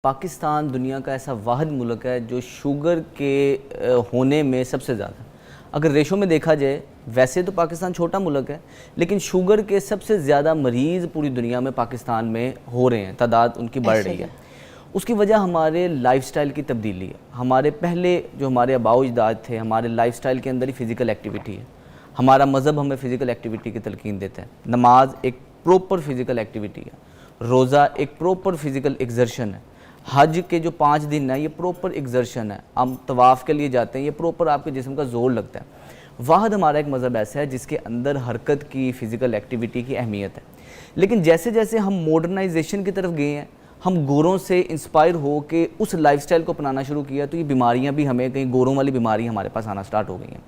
पाकिस्तान दुनिया का ऐसा वाहिद मुल्क है जो शुगर के होने में सबसे ज़्यादा, अगर रेशो में देखा जाए, वैसे तो पाकिस्तान छोटा मुल्क है लेकिन शुगर के सबसे ज़्यादा मरीज़ पूरी दुनिया में पाकिस्तान में हो रहे हैं, तादाद उनकी बढ़ रही है। उसकी वजह हमारे लाइफस्टाइल की तब्दीली है। हमारे पहले जो हमारे आबाओ अजदाद थे, हमारे लाइफस्टाइल के अंदर ही फ़िज़िकल एक्टिविटी है। हमारा मज़हब हमें फ़िज़िकल एक्टिविटी की तलकीन देता है। नमाज एक प्रॉपर फ़िज़िकल एक्टिविटी है, रोज़ा एक प्रॉपर फ़िज़िकल एक्सर्शन है, हज के जो 5 दिन है ये प्रॉपर एक्सर्शन है, हम तवाफ़ के लिए जाते हैं, ये प्रॉपर आपके जिस्म का जोर लगता है। वाहद हमारा एक मज़हब ऐसा है जिसके अंदर हरकत की, फ़िज़िकल एक्टिविटी की अहमियत है। लेकिन जैसे जैसे हम मॉडर्नाइजेशन की तरफ गए हैं, हम गोरों से इंस्पायर हो के उस लाइफस्टाइल को अपनाना शुरू किया, तो ये बीमारियां भी हमें कहीं गोरों वाली बीमारियां हमारे पास आना स्टार्ट हो गई हैं।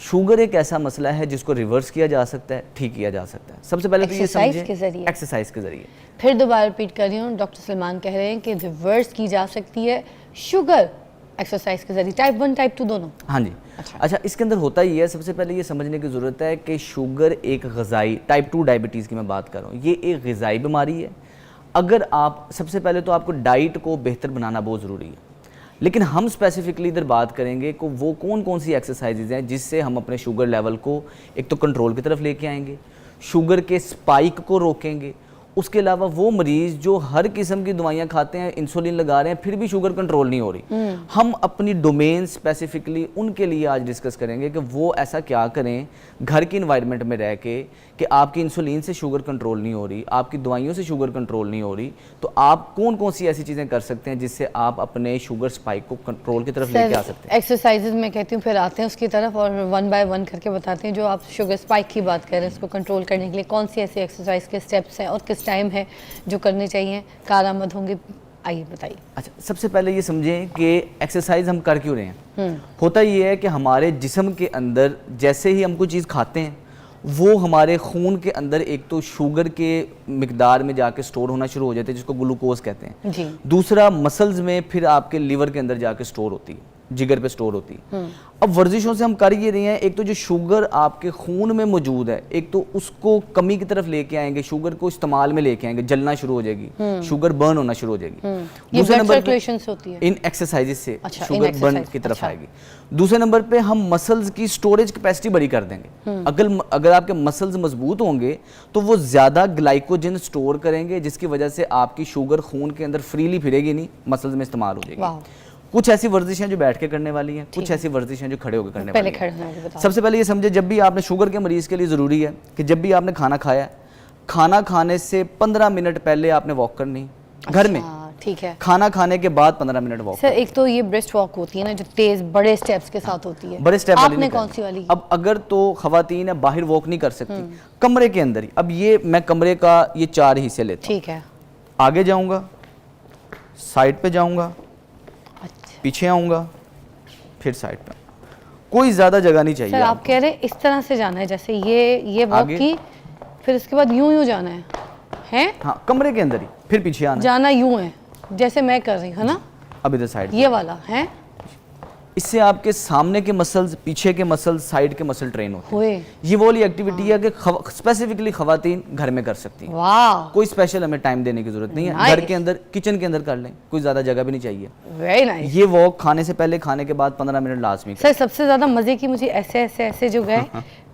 शुगर एक ऐसा मसला है जिसको रिवर्स किया जा सकता है, ठीक किया जा सकता है। सबसे पहले तो ये समझें, एक्सरसाइज के जरिए। फिर दोबारा रिपीट कर रही हूँ, डॉक्टर सलमान कह रहे हैं कि रिवर्स की जा सकती है शुगर एक्सरसाइज के जरिए, टाइप 1 टाइप 2 दोनों। हाँ जी। अच्छा, इसके अंदर होता ही है, सबसे पहले ये समझने की ज़रूरत है कि शुगर एक ग़िज़ाई, टाइप 2 डायबिटीज़ की मैं बात कर रहा हूँ, ये एक ग़िज़ाई बीमारी है। अगर आप, सबसे पहले तो आपको डाइट को बेहतर बनाना बहुत ज़रूरी है, लेकिन हम स्पेसिफिकली इधर बात करेंगे कि वो कौन कौन सी एक्सरसाइजेज हैं जिससे हम अपने शुगर लेवल को एक तो कंट्रोल की तरफ लेके आएंगे, शुगर के स्पाइक को रोकेंगे। उसके अलावा वो मरीज़ जो हर किस्म की दवाइयाँ खाते हैं, इंसुलिन लगा रहे हैं, फिर भी शुगर कंट्रोल नहीं हो रही, हम अपनी डोमेन स्पेसिफिकली उनके लिए आज डिस्कस करेंगे कि वो ऐसा क्या करें घर की इन्वायरमेंट में रह के कि आपकी इंसुलिन से शुगर कंट्रोल नहीं हो रही, आपकी दवाइयों से शुगर कंट्रोल नहीं हो रही, तो आप कौन कौन सी ऐसी चीज़ें कर सकते हैं जिससे आप अपने शुगर स्पाइक को कंट्रोल की तरफ लेके आ सकते हैं। एक्सरसाइजेज मैं कहती हूँ, फिर आते हैं उसकी तरफ और 1 बाय 1 करके बताते हैं। जो आप शुगर स्पाइक की बात कर रहे हैं, उसको कंट्रोल करने के लिए कौन सी ऐसी एक्सरसाइज के स्टेप्स हैं और किस टाइम है जो करनी चाहिए, कारआमद होंगे, आइए बताइए। अच्छा, सबसे पहले ये समझें कि एक्सरसाइज हम कर क्यों रहे हैं। होता ये है कि हमारे जिस्म के अंदर जैसे ही हम कोई चीज़ खाते हैं, वो हमारे खून के अंदर एक तो शुगर के मिकदार में जाके स्टोर होना शुरू हो जाते हैं, जिसको ग्लूकोज कहते हैं जी। दूसरा मसल्स में, फिर आपके लीवर के अंदर जाके स्टोर होती है, जिगर पे स्टोर होती है। अब वर्जिशों से हम कर ये रहे हैं, एक तो जो शुगर आपके खून में मौजूद है, एक तो उसको कमी की तरफ लेके आएंगे, शुगर को इस्तेमाल में लेके आएंगे, जलना शुरू हो जाएगी, शुगर बर्न होना शुरू हो जाएगी। दूसरे नंबर पे इन एक्सरसाइजेस से शुगर बर्न की तरफ आएगी। दूसरे नंबर पे हम मसल्स की स्टोरेज कैपेसिटी बड़ी कर देंगे। अगर आपके मसल्स मजबूत होंगे तो वो ज्यादा ग्लाइकोजन स्टोर करेंगे, जिसकी वजह से आपकी शुगर खून के अंदर फ्रीली फिरेगी नहीं, मसल्स में इस्तेमाल हो जाएगी। कुछ ऐसी वर्जिशें जो बैठ के करने वाली हैं, कुछ ऐसी वर्जिशें जो खड़े होकर करने वाली हैं। सबसे पहले ये समझे, जब भी आपने, शुगर के मरीज के लिए ज़रूरी है कि जब भी आपने खाना खाया, खाना खाने से 15 मिनट पहले आपने वॉक करनी घर में। ठीक है। खाना खाने के बाद 15 मिनट वॉक। सर, एक तो ये ब्रिस्क वॉक होती है ना, जो तेज बड़े स्टेप्स के साथ होती है, बड़े स्टेप आपने कौन सी वाली? अब अगर तो खवातीन है, बाहर वॉक नहीं कर सकती, कमरे के अंदर ही। अब ये मैं कमरे का ये 4 हिस्से लेता हूं। ठीक है। आगे जाऊंगा, साइड पे जाऊंगा, पीछे आऊंगा, फिर साइड पे। कोई ज्यादा जगह नहीं चाहिए। सर, आप कह रहे हैं इस तरह से जाना है, जैसे ये वॉक की, फिर इसके बाद यूं जाना है? हाँ, कमरे के अंदर ही, फिर पीछे आना, जाना यूं है जैसे मैं कर रही हूँ ना। अब इधर साइड, ये वाला है। इससे आपके सामने के मसल्स, पीछे के मसल्स, साइड के मसल ट्रेन होते हैं। ये वो वाली एक्टिविटी है कि स्पेसिफिकली खवातीन घर में कर सकती हैं। वाह, कोई स्पेशल हमें टाइम देने की जरूरत नहीं है, घर के अंदर, किचन के अंदर कर लें, कोई ज्यादा जगह भी नहीं चाहिए। Very nice. ये वॉक खाने से पहले, खाने के बाद 15 मिनट लाजमी। सर, सबसे ज्यादा मजे की मुझे ऐसे जो गए,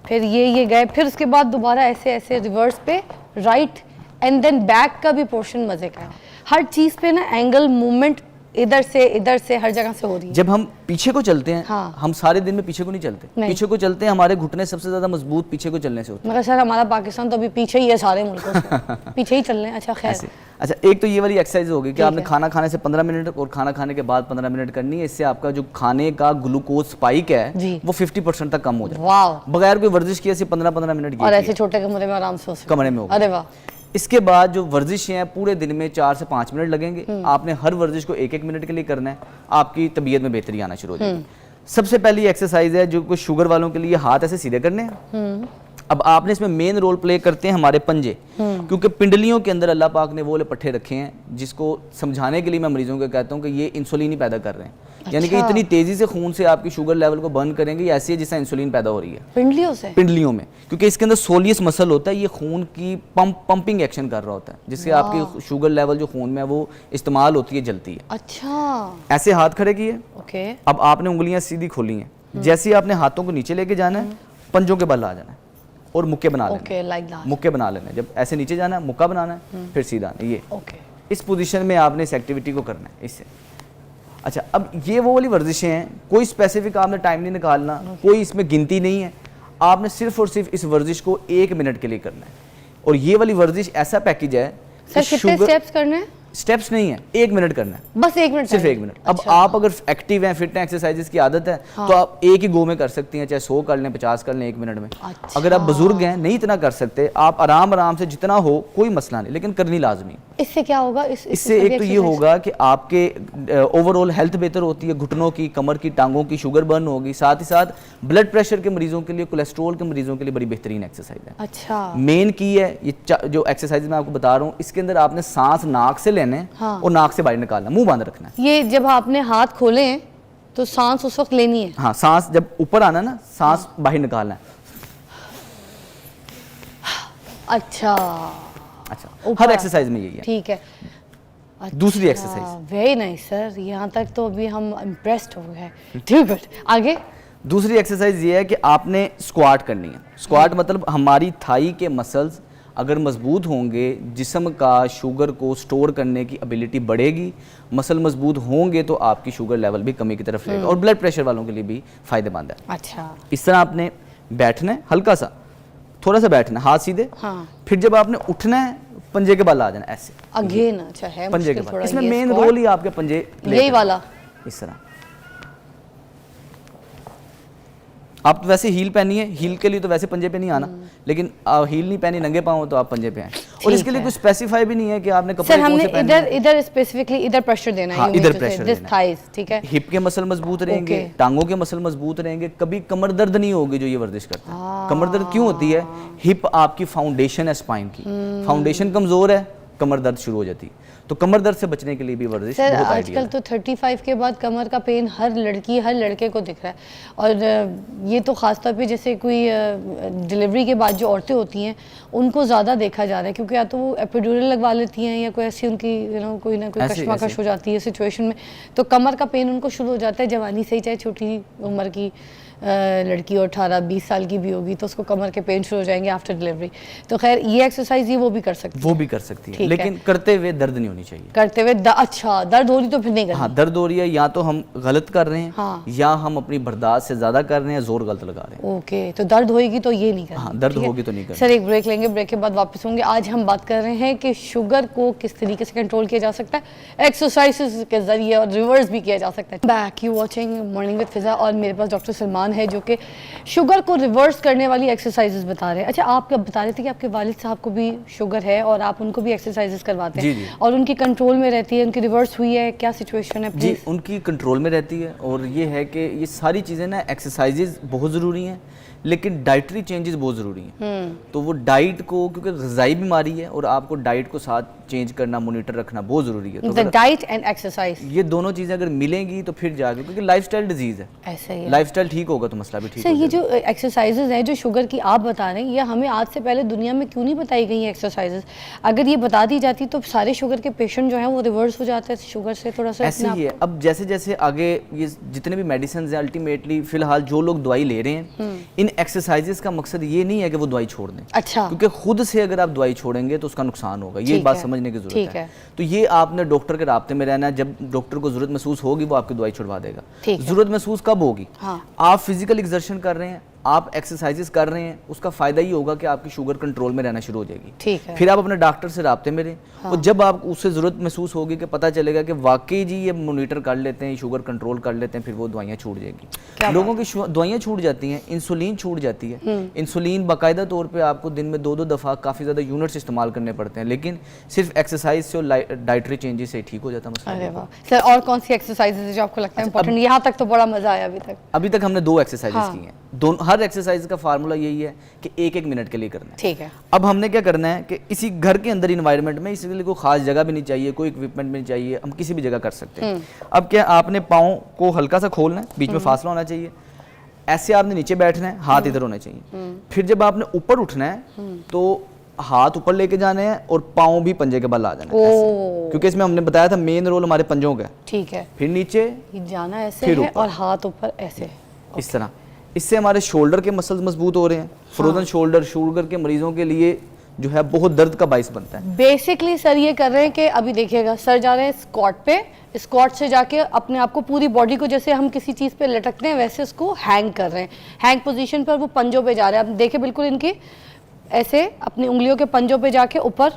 फिर ये गए, फिर उसके बाद दोबारा ऐसे रिवर्स पे, राइट एंड देन बैक का भी पोर्शन मजे का है। हर चीज पे ना एंगल मूवमेंट इधर से हर जगह से हो रही है। जब हम पीछे को चलते हैं, हाँ। हम सारे दिन में पीछे को नहीं चलते, पीछे को चलते हैं, हमारे घुटने सबसे ज्यादा मजबूत पीछे को चलने से होते हैं। मगर सर, हमारा पाकिस्तान तो अभी पीछे ही है सारे मुल्कों से। पीछे ही चल रहे हैं। अच्छा, खैर। अच्छा, एक तो ये वाली एक्सरसाइज होगी कि आपने खाना खाने से 15 मिनट और खाना खाने के बाद 15 मिनट करनी है। इससे आपका जो खाने का ग्लूकोज स्पाइक है वो 50% तक कम हो जाए। वाह, बगैर कोई वर्जिश किए 15-15 मिनट की, और ऐसे छोटे कमरे में आराम से कमरे में होगा। अरे वाह। इसके बाद जो वर्जिशें हैं, पूरे दिन में 4 से 5 मिनट लगेंगे। आपने हर वर्जिश को 1-1 मिनट के लिए करना है, आपकी तबीयत में बेहतरी आना शुरू हो जाएगी। सबसे पहली एक्सरसाइज है जो कुछ शुगर वालों के लिए, हाथ ऐसे सीधे करने हैं। अब आपने इसमें मेन रोल प्ले करते हैं हमारे पंजे, क्योंकि पिंडलियों के अंदर अल्लाह पाक ने वो वाले पट्टे रखे हैं जिसको समझाने के लिए मैं मरीजों को कहता हूँ कि ये इंसुलिन ही पैदा कर रहे हैं। यानी कि इतनी तेजी से खून से आपकी शुगर लेवल को बर्न करेंगे, ये ऐसी है जैसे इंसुलिन पैदा हो रही है पिंडलियों से, पिंडलियों में, क्योंकि इसके अंदर सोलियस मसल होता है, ये खून की पंपिंग एक्शन कर रहा होता है, जिससे आपकी शुगर लेवल जो खून में है वो इस्तेमाल होती है, जलती है। अच्छा, ऐसे हाथ खड़े किए, ओके, अब आपने उंगलियां सीधी खोली हैं, जैसे ही आपने हाथों को नीचे लेके जाना है, पंजों के बल आ जाना है और मुक्के बना लेने, ओके, लाइक दैट, मुक्के बना लेने, जब ऐसे नीचे जाना है मुक्का बनाना है, फिर सीधा आना, ये ओके, इस पोजीशन में आपने इस एक्टिविटी को करना है इससे। अच्छा, अब ये वो वाली वर्जिशें हैं, कोई स्पेसिफिक आपने टाइम नहीं निकालना, कोई इसमें गिनती नहीं है, आपने सिर्फ और सिर्फ इस वर्जिश को 1 मिनट के लिए करना है। और ये वाली वर्जिश ऐसा पैकेज है सर कितने स्टेप्स करने हैं? स्टेप्स नहीं है, 1 मिनट करना है, बस 1 मिनट, सिर्फ 1 मिनट। अब आप अगर एक्टिव हैं, फिट हैं, एक्सरसाइजेस की आदत है, तो आप एक ही गो में कर सकती हैं, चाहे 100 कर लें, 50 कर लें 1 मिनट में। अच्छा। अगर आप बुजुर्ग हैं, नहीं इतना कर सकते, आप आराम आराम से जितना हो कोई मसला नहीं, लेकिन करनी लाजमी। इससे क्या होगा? इससे एक तो ये होगा कि आपके ओवरऑल हेल्थ बेहतर होती है, घुटनों की, कमर की, टांगों की शुगर बर्न होगी, साथ ही साथ ब्लड प्रेशर के मरीजों के लिए, कोलेस्ट्रॉल के मरीजों के लिए बड़ी बेहतरीन एक्सरसाइज है। अच्छा, मेन की है ये जो एक्सरसाइज मैं आपको बता रहा हूँ, इसके अंदर आपने सांस नाक से लेने हैं और नाक से बाहर निकालना, मुंह बंद रखना है। ये जब आपने हाथ खोले हैं तो सांस उस वक्त लेनी है? हाँ, सांस जब ऊपर आना ना, सांस बाहर निकालना है। अच्छा, हर एक्सरसाइज में यही है। ठीक है। दूसरी एक्सरसाइज, वेरी नाइस सर, यहाँ तक तो अभी हम इम्प्रेस्ड हो गए। ठीक है, आगे। दूसरी एक्सरसाइज ये है कि आपने स्क्वाट करनी है। स्क्वाट मतलब हमारी थाई के मसल्स अगर मजबूत होंगे, जिस्म का शुगर को स्टोर करने की एबिलिटी बढ़ेगी, मसल मजबूत होंगे तो आपकी शुगर लेवल भी कमी की तरफ रहेगा और ब्लड प्रेशर वालों के लिए भी फायदेमंद है। अच्छा, इस तरह आपने बैठना है, हल्का सा थोड़ा सा बैठना है, हाथ सीधे। हाँ। फिर जब आपने उठना है, पंजे के बल आ जाना ऐसे अगेन। अच्छा है, पंजे के बल, इसमें मेन रोल ही आपके पंजे यही वाला, इस तरह। आप तो वैसे हील पहनी है, हील के लिए तो वैसे पंजे पे नहीं आना, लेकिन हील नहीं पहनी, नंगे पाँव तो आप पंजे पे आए। और इसके लिए कुछ स्पेसिफाई भी नहीं है कि आपने कपड़े कौन से पहने हैं। इधर स्पेसिफिकली इधर प्रेशर देना है। हाँ, इधर प्रेशर दिस थाइज, ठीक है। हिप के मसल मजबूत रहेंगे, टांगों के मसल मजबूत रहेंगे, कभी कमर दर्द नहीं होगी जो ये वर्जिश करते हैं। कमर दर्द क्यों होती है? हिप आपकी फाउंडेशन है स्पाइन की, फाउंडेशन कमजोर है, कमर दर्द शुरू हो जाती है। तो कमर दर्द से बचने के लिए भी वर्जिश बहुत आइडियल है। आजकल तो 35 के बाद कमर का पेन हर लड़की हर लड़के को दिख रहा है, और ये तो खासतौर पे जैसे कोई डिलीवरी के बाद जो औरतें होती हैं उनको ज़्यादा देखा जा रहा है, क्योंकि या तो वो एपिड्यूरल लगवा लेती हैं या कोई ऐसी उनकी कोई ना कोई कशमकश हो जाती है सिचुएशन में, तो कमर का पेन उनको शुरू हो जाता है जवानी से ही, चाहे छोटी उम्र की लड़की और 18-20 साल की भी होगी तो उसको कमर के पेन शुरू हो जाएंगे आफ्टर डिलीवरी। तो खैर ये एक्सरसाइज ये वो भी कर सकती है, वो भी कर सकती है, लेकिन करते हुए दर्द नहीं होनी चाहिए। करते हुए अच्छा, दर्द हो रही तो फिर नहीं करनी। हाँ, दर्द हो रही है, या तो हम गलत कर रहे हैं, हाँ। या हम अपनी बर्दाश्त से ज्यादा कर रहे हैं, जोर गलत लगा रहे हैं। ओके, तो दर्द होएगी तो ये नहीं करनी। हाँ, दर्द होगी तो नहीं करनी। सर एक ब्रेक लेंगे, ब्रेक के बाद वापस होंगे। आज हम बात कर रहे हैं कि शुगर को किस तरीके से कंट्रोल किया जा सकता है, एक्सरसाइजेस के जरिए, और रिवर्स भी किया जा सकता है। Back you watching morning with Fiza, और मेरे पास डॉक्टर सलमान है जो कि शुगर को रिवर्स करने वाली एक्सरसाइजेस बता रहे हैं। अच्छा, आप बता रहे थे कि आपके वालिद साहब को भी शुगर है और आप उनको भी एक्सरसाइजेस करवाते हैं। जी। और उनकी कंट्रोल में रहती है, उनकी रिवर्स हुई है, क्या सिचुएशन है जी? उनकी कंट्रोल में रहती है, और ये है कि ये सारी चीज़ें ना, एक्सरसाइजेज बहुत ज़रूरी हैं, लेकिन डाइटरी चेंजेस बहुत ज़रूरी हैं। तो वो डाइट को, क्योंकि ग़िज़ाई बीमारी है और आपको डाइट को साथ चेंज करना, मॉनिटर रखना बहुत ज़रूरी है। तो डाइट एंड एक्सरसाइज, ये दोनों चीज़ें अगर मिलेंगी तो फिर जाके, क्योंकि लाइफस्टाइल डिजीज़ है, ऐसा ही लाइफस्टाइल ठीक होगा तो मसला भी ठीक होगा। ये जो एक्सरसाइजेज हैं जो शुगर की आप बता रहे हैं, ये हमें आज से पहले दुनिया में क्यों नहीं बताई गई एक्सरसाइजेज? अगर ये बता दी जाती तो सारे शुगर के पेशेंट जो हैं वो रिवर्स हो जाते हैं शुगर से थोड़ा सा। ऐसे ही है। अब जैसे जैसे आगे ये जितने भी मेडिसिन हैं, अल्टीमेटली फिलहाल जो लोग दवाई ले रहे हैं, इन एक्सरसाइजेज का मकसद ये नहीं है कि वो दवाई छोड़ दें। अच्छा, क्योंकि खुद से अगर आप दवाई छोड़ेंगे तो उसका नुकसान होगा, ये बात समझने की जरूरत है। तो ये आपने डॉक्टर के राब्ते में रहना है, जब डॉक्टर को जरूरत महसूस होगी वो आपकी दवाई छुड़वा देगा। जरूरत महसूस कब होगी? आप फिजिकल एक्सर्शन कर रहे हैं, आप एक्सरसाइजेस कर रहे हैं, उसका फायदा ही होगा कि आपकी शुगर कंट्रोल में रहना शुरू हो जाएगी। ठीक है। फिर आप अपने डॉक्टर से राब्ते में रहें, और जब आप उससे जरूरत महसूस होगी कि पता चलेगा कि वाकई जी ये मॉनिटर कर लेते हैं, शुगर कंट्रोल कर लेते हैं, फिर वो दवाइयाँ छूट जाएगी। लोगों की दवाइयाँ छूट जाती हैं, इंसुलिन छूट जाती है। इंसुलिन बाकायदा तौर पर आपको दिन में 2-2 दफ़ा काफ़ी ज़्यादा यूनिट्स इस्तेमाल करने पड़ते हैं, लेकिन सिर्फ एक्सरसाइज से और डाइटरी चेंजेस से ठीक हो जाता है मसला। सर और कौन सी एक्सरसाइजेज जो आपको लगता है इंपॉर्टेंट? यहाँ तक तो बड़ा मजा आया। अभी तक हमने 2 एक्सरसाइजेस की हैं। हर एक्सरसाइज का फार्मूला यही है कि 1-1 मिनट के लिए करना है। ठीक है। अब हमने क्या करना है कि इसी घर के अंदर इन्वायरमेंट में, इसके लिए कोई खास जगह भी नहीं चाहिए, कोई इक्विपमेंट भी नहीं चाहिए, हम किसी भी जगह कर सकते हैं। अब क्या, आपने पाँव को हल्का सा खोलना है, बीच में फासला होना चाहिए, ऐसे आपने नीचे बैठना है, हाथ इधर होने चाहिए। फिर जब आपने ऊपर उठना है तो हाथ ऊपर लेके जाने हैं और पाँव भी पंजे के बल आ जाना है ऐसे। क्योंकि इसमें हमने बताया था मेन रोल हमारे पंजों का है। ठीक है। फिर नीचे जाना ऐसे फिर है ऊपर। और हाथ ऊपर ऐसे, इस तरह। इससे हमारे शोल्डर के मसल्स मजबूत हो रहे हैं। फ्रोजन शोल्डर शुगर के मरीजों के लिए जो है बहुत दर्द का बाइस बनता है। बेसिकली सर ये कर रहे हैं कि अभी देखिएगा, सर जा रहे हैं स्क्वाट पे, स्क्वाट से जाके अपने आप को, पूरी बॉडी को जैसे हम किसी चीज़ पे लटकते हैं वैसे उसको हैंग कर रहे हैं। हैंग पोजीशन पर वो पंजों पे जा रहे हैं। आप देखें बिल्कुल इनकी ऐसे अपनी उंगलियों के पंजों पे जाके ऊपर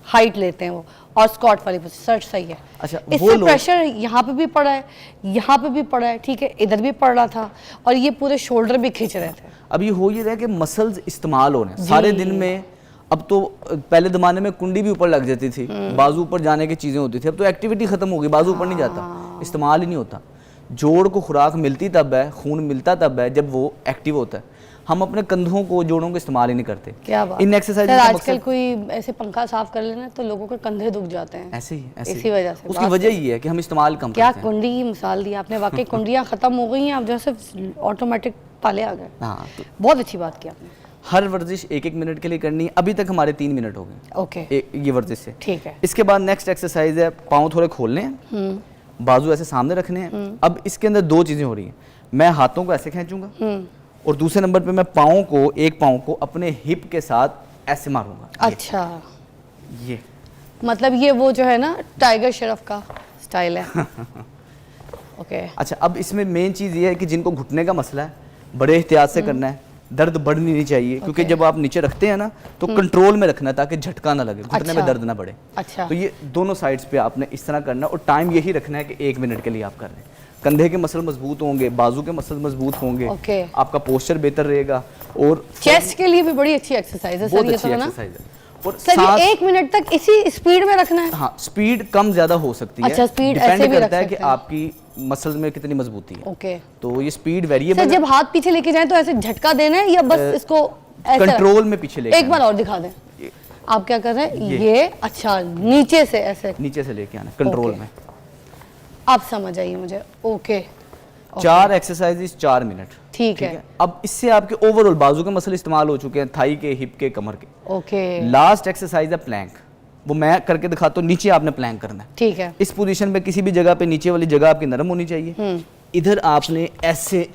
हाइट लेते हैं वो, और स्क्वाट वाली पोजीशन। सर सही है। अच्छा, इससे प्रेशर यहाँ पे भी पड़ा है, यहाँ पे भी पड़ा है, ठीक है, इधर भी पड़ रहा था, और ये पूरे शोल्डर भी खींच रहे थे। अब ये हो ये रहा है कि मसल्स इस्तेमाल हो रहे हैं सारे दिन में। अब तो पहले ज़माने में कुंडी भी ऊपर लग जाती थी, बाजू ऊपर जाने की चीज़ें होती थी। अब तो एक्टिविटी ख़त्म हो गई, बाजू ऊपर नहीं जाता, इस्तेमाल ही नहीं होता। जोड़ को खुराक मिलती तब है, खून मिलता तब है जब वो एक्टिव होता है। हम अपने कंधों को, जोड़ों को इस्तेमाल ही नहीं करते। क्या बात। इन एक्सरसाइज सर आजकल कोई ऐसे पंखा साफ कर लेना तो लोगों के कंधे दुख जाते हैं। ऐसे ही इसी वजह से। उसकी वजह ये है कि हम इस्तेमाल कम क्या करते हैं। कुंडी की मिसाल दी आपने, वाकई कुंडियाँ खत्म हो गई हैं, अब जैसे ऑटोमेटिक ताले आ गए। हाँ, तो बहुत अच्छी बात की आपने। हर वर्जिश 1-1 मिनट के लिए करनी है। अभी तक हमारे 3 मिनट हो गए ओके, ये वर्जिश से। ठीक है। इसके बाद नेक्स्ट एक्सरसाइज है, पाँव थोड़े खोलने हैं, बाजू ऐसे सामने रखने हैं। अब इसके अंदर 2 चीज़ें हो रही हैं। मैं हाथों को ऐसे खींचूंगा और दूसरे नंबर पे मैं पाँव को, एक पाँव को अपने हिप के साथ ऐसे मारूंगा। अच्छा, ये मतलब ये वो जो है ना टाइगर श्रॉफ का स्टाइल है। ओके। अच्छा, अब इसमें मेन चीज़ ये है कि जिनको घुटने का मसला है, बड़े एहतियात से करना है, दर्द बढ़नी नहीं चाहिए। क्योंकि जब आप नीचे रखते हैं ना तो कंट्रोल में रखना है ताकि झटका ना लगे, घुटने में दर्द ना बढ़े। अच्छा। तो ये दोनों साइड्स पे आपने इस तरह करना है और टाइम यही रखना है कि 1 मिनट के लिए आप कर रहे हैं। कंधे के मसल मजबूत होंगे, बाजू के मसल मजबूत होंगे, ओके। आपका पोस्चर बेहतर रहेगा और चेस्ट के लिए भी बड़ी अच्छी एक्सरसाइज है सर, बहुत ये अच्छी तो है ना? एक्सरसाइज है। और सर ये 1 मिनट तक इसी स्पीड में रखना है? हाँ, स्पीड कम ज्यादा हो सकती है। अच्छा, स्पीड डिपेंड ऐसे भी रख करता है कि सकते हैं। आपकी मसल्स में कितनी मजबूती है। ओके। तो ये स्पीड सर वेरिएबल जब हाथ पीछे लेके जाए तो ऐसे झटका देना है या बस इसको ऐसे कंट्रोल में पीछे लेके एक बार और दिखा दें। आप क्या कर रहे हैं? ये अच्छा, नीचे से ऐसे नीचे से लेके आना कंट्रोल ओके। में। आप समझ आइए मुझे। ओके। 4 exercises 4 minute. ठीक है। अब इससे आपके ओवरऑल बाजू के मसल इस्तेमाल हो चुके हैं, थाई के, हिप के, कमर के। ओके। लास्ट एक्सरसाइज है प्लैंक। वो मैं करके दिखाता हूँ। नीचे आपने प्लैंक करना है। ठीक है। इस पोजीशन पे किसी भी जगह पे नीचे वाली जगह आपकी नरम होनी चाहिए। इधर आपने ऐसे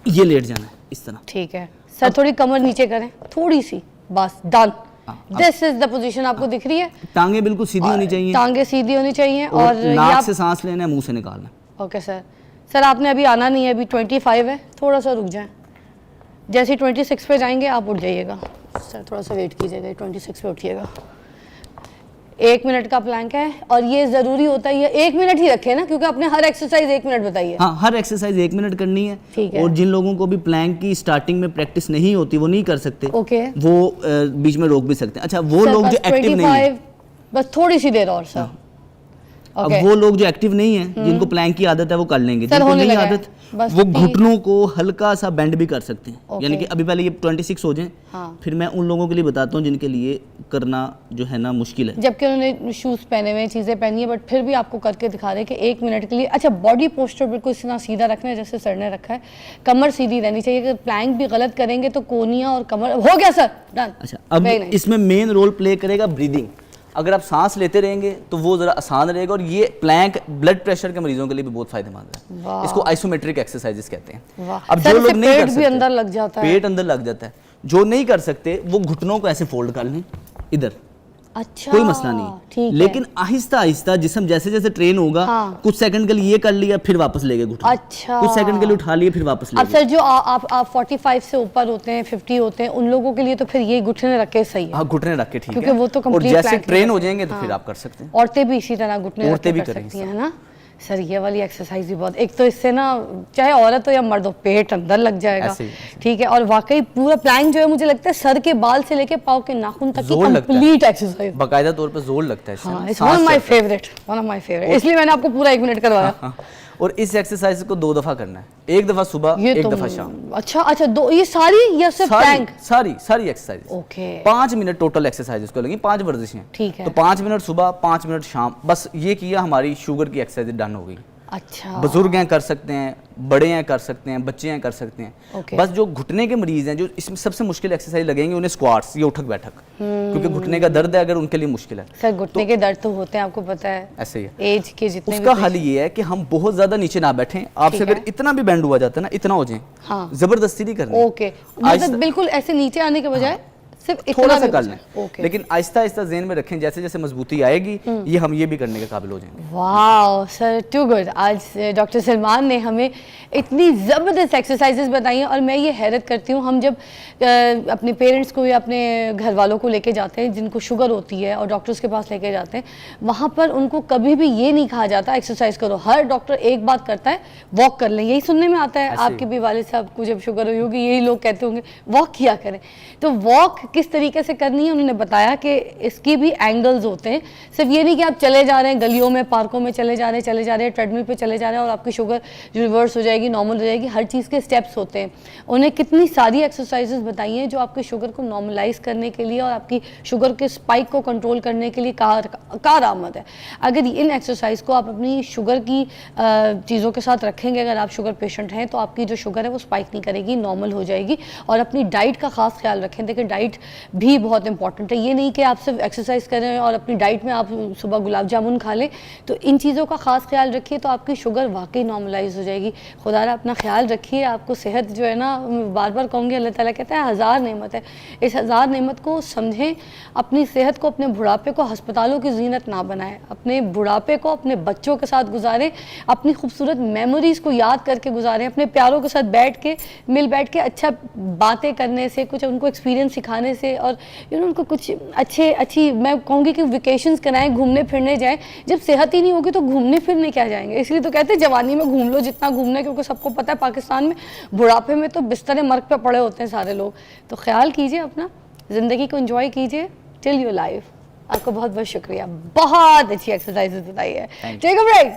ये लेट जाना है इस तरह। ठीक है सर, थोड़ी कमर नीचे करें, थोड़ी सी, बस, done. This is the position आपको दिख रही है। टांगे बिल्कुल सीधी होनी चाहिए, टांगे सीधी होनी चाहिए और और नाक से सांस लेना है, मुंह से निकालना है। Okay sir. सर आपने अभी आना नहीं है, अभी 25 है, थोड़ा सा रुक जाएं। जैसे ही 26 पे जाएंगे आप उठ जाइएगा। सर थोड़ा सा वेट कीजिएगा, 26 पे उठिएगा। 1 मिनट का प्लैंक है और ये ज़रूरी होता है, ये 1 मिनट ही रखे ना, क्योंकि आपने हर एक्सरसाइज 1 मिनट बताई है। हाँ, हर एक्सरसाइज 1 मिनट करनी है। ठीक है। और जिन लोगों को भी प्लैंक की स्टार्टिंग में प्रैक्टिस नहीं होती, वो नहीं कर सकते। ओके। वो बीच में रोक भी सकते हैं। अच्छा, वो सर, लोग बस जो एक्टिव नहीं है, 25, बस थोड़ी सी देर और सर। अब ओके। वो लोग जो एक्टिव नहीं है, जिनको प्लैंक की आदत है, वो कर लेंगे। सर, जिनको होने नहीं लगा है। आदत, बस वो 30 घुटनों को हल्का सा बेंड भी कर सकते हैं। ओके। यानी कि अभी पहले ये 26 हो जाएं, हाँ। फिर मैं उन लोगों के लिए बताता हूँ जिनके लिए करना जो है ना मुश्किल है। जबकि उन्होंने शूज़ पहने हुए हैं, चीज़ें पहनी है, बट फिर भी आपको करके दिखा रहे हैं कि 1 मिनट के लिए। अच्छा, बॉडी पोस्चर बिल्कुल इतना सीधा रखना है जैसे सर ने रखा है, कमर सीधी रहनी चाहिए। अगर प्लैंक भी गलत करेंगे तो कोनिया और कमर हो गया सर, डन। अच्छा, अब इसमें मेन रोल प्ले करेगा ब्रीदिंग। अगर आप सांस लेते रहेंगे तो वो ज़रा आसान रहेगा। और ये प्लैंक ब्लड प्रेशर के मरीजों के लिए भी बहुत फायदेमंद है। इसको आइसोमेट्रिक एक्सरसाइजेस कहते हैं। अब जो लोग नहीं कर सकते, पेट भी अंदर लग जाता है। पेट अंदर लग जाता है। जो नहीं कर सकते वो घुटनों को ऐसे फोल्ड कर लें इधर, अच्छा, कोई मसला नहीं। ठीक है। लेकिन आहिस्ता आहिस्ता जिस्म जैसे जैसे ट्रेन होगा, हाँ। कुछ सेकंड के लिए ये कर लिया, फिर वापस ले गए घुटने। अच्छा। कुछ सेकंड के लिए उठा लिए, फिर वापस ले अब गए। सर जो आप 45 से ऊपर होते हैं, 50 होते हैं, उन लोगों के लिए तो फिर ये घुटने रख के सही है। हाँ, घुटने रख के ठीक है, क्योंकि वो तो और complete जैसे plank ट्रेन नहीं हो कर जाएंगे तो सकते। फिर हाँ। आप कर सकते हैं। औरतें भी इसी तरह घुटने रख औरतें के भी कर करेंगी सकती हैं, है ना सर? ये वाली एक्सरसाइज भी बहुत, एक तो इससे ना चाहे औरत हो या मर्द हो, पेट अंदर लग जाएगा। ऐसे ही। ठीक है। और वाकई पूरा प्लैंक जो है, मुझे लगता है सर के बाल से लेके पाँव के नाखून तक की जोर लगता है। Complete exercise. बाकायदा तौर पर जोर लगता है इससे। हाँ, इट्स सांस वन ऑफ माय चढ़ता है। Favourite, one of my favourite, इसलिए मैंने आपको पूरा 1 मिनट करवाया। और इस एक्सरसाइज को 2 दफा करना है, एक दफा सुबह, ये एक तो दफा शाम। अच्छा, दो, ये सारी या सिर्फ टैंक? सारी exercise. Okay. 5 minute total exercise इसको लगेंगी, 5 वर्जिशें। ठीक है। तो 5 मिनट सुबह, 5 मिनट शाम, बस ये किया, हमारी शुगर की एक्सरसाइज डन हो गई। अच्छा। बुजुर्ग हैं कर सकते हैं, बड़े हैं कर सकते हैं, बच्चे हैं कर सकते हैं। Okay. बस जो घुटने के मरीज हैं, जो इसमें सबसे मुश्किल एक्सरसाइज लगेंगे उन्हें स्क्वाट्स, ये उठक बैठक, क्योंकि घुटने का दर्द है अगर, उनके लिए मुश्किल है। सर घुटने के दर्द तो होते हैं, आपको पता है, ऐसे ही है। एज के जितने उसका भी हल ये है कि हम बहुत ज्यादा नीचे ना बैठें। आपसे ठीक अगर है। इतना भी बैंड हुआ जाता है ना, इतना हो जाए, हाँ। जबरदस्ती नहीं करनी। ओके, मतलब बिल्कुल ऐसे नीचे आने के बजाय सिर्फ इतना थोड़ा सा भी कर बचा। लें, ओके। लेकिन आहिस्ता आहिस्ता ज़हन में रखें, जैसे जैसे मजबूती आएगी ये हम ये भी करने के काबिल हो जाएंगे। वाह सर, टू गुड। आज डॉक्टर सलमान ने हमें इतनी ज़बरदस्त एक्सरसाइजेज बताई हैं, और मैं ये हैरत करती हूँ, हम जब अपने पेरेंट्स को या अपने घर वालों को लेके जाते हैं जिनको शुगर होती है और डॉक्टर्स के पास लेके जाते हैं, वहाँ पर उनको कभी भी ये नहीं कहा जाता एक्सरसाइज करो। हर डॉक्टर एक बात करता है, वॉक कर लें। यही सुनने में आता है, आपके भी वालिद साहब को जब शुगर हुई होगी यही लोग कहते होंगे वॉक किया करें। तो वॉक किस तरीके से करनी है उन्होंने बताया कि इसकी भी एंगल्स होते हैं। सिर्फ ये नहीं कि आप चले जा रहे हैं गलियों में, पार्कों में चले जा रहे हैं, ट्रेडमिल पे चले जा रहे हैं और आपकी शुगर रिवर्स हो जाएगी, नॉर्मल हो जाएगी। हर चीज़ के स्टेप्स होते हैं। उन्हें कितनी सारी एक्सरसाइजेज बताई हैं जो आपकी शुगर को नॉर्मलाइज करने के लिए और आपकी शुगर के स्पाइक को कंट्रोल करने के लिए कारआमद है। अगर इन एक्सरसाइज को आप अपनी शुगर की चीज़ों के साथ रखेंगे, अगर आप शुगर पेशेंट हैं तो आपकी जो शुगर है वो स्पाइक नहीं करेगी, नॉर्मल हो जाएगी। और अपनी डाइट का खास ख्याल रखें। देखिए डाइट भी बहुत इंपॉर्टेंट है। ये नहीं कि आप सिर्फ एक्सरसाइज करें और अपनी डाइट में आप सुबह गुलाब जामुन खा लें। तो इन चीज़ों का खास ख्याल रखिए तो आपकी शुगर वाकई नॉर्मलाइज हो जाएगी। खुदारा अपना ख्याल रखिए। आपको सेहत जो है ना, बार बार कहूँगी, अल्लाह ताला कहता है 1000 नेमत है। इस 1000 नेमत को समझें। अपनी सेहत को, अपने बुढ़ापे को अस्पतालों की जीनत ना बनाएं। अपने बुढ़ापे को अपने बच्चों के साथ गुजारें, अपनी खूबसूरत मेमोरीज़ को याद करके गुजारें, अपने प्यारों के साथ बैठ के बैठ के अच्छा बातें करने से, कुछ उनको एक्सपीरियंस सिखाने से, और उनको कुछ अच्छी मैं कहूँगी कि वेकेशंस कराएं, घूमने फिरने जाएं। जब सेहत ही नहीं होगी तो घूमने फिरने क्या जाएंगे। इसलिए तो कहते हैं जवानी में घूम लो जितना घूमना है, क्योंकि सबको पता है पाकिस्तान में बुढ़ापे में तो बिस्तर मर्ग पे पड़े होते हैं सारे लोग। तो ख्याल कीजिए अपना, ज़िंदगी को एंजॉय कीजिए टिल योर लाइफ। आपको बहुत बहुत शुक्रिया, बहुत अच्छी एक्सरसाइजेज बताई है। Take a break.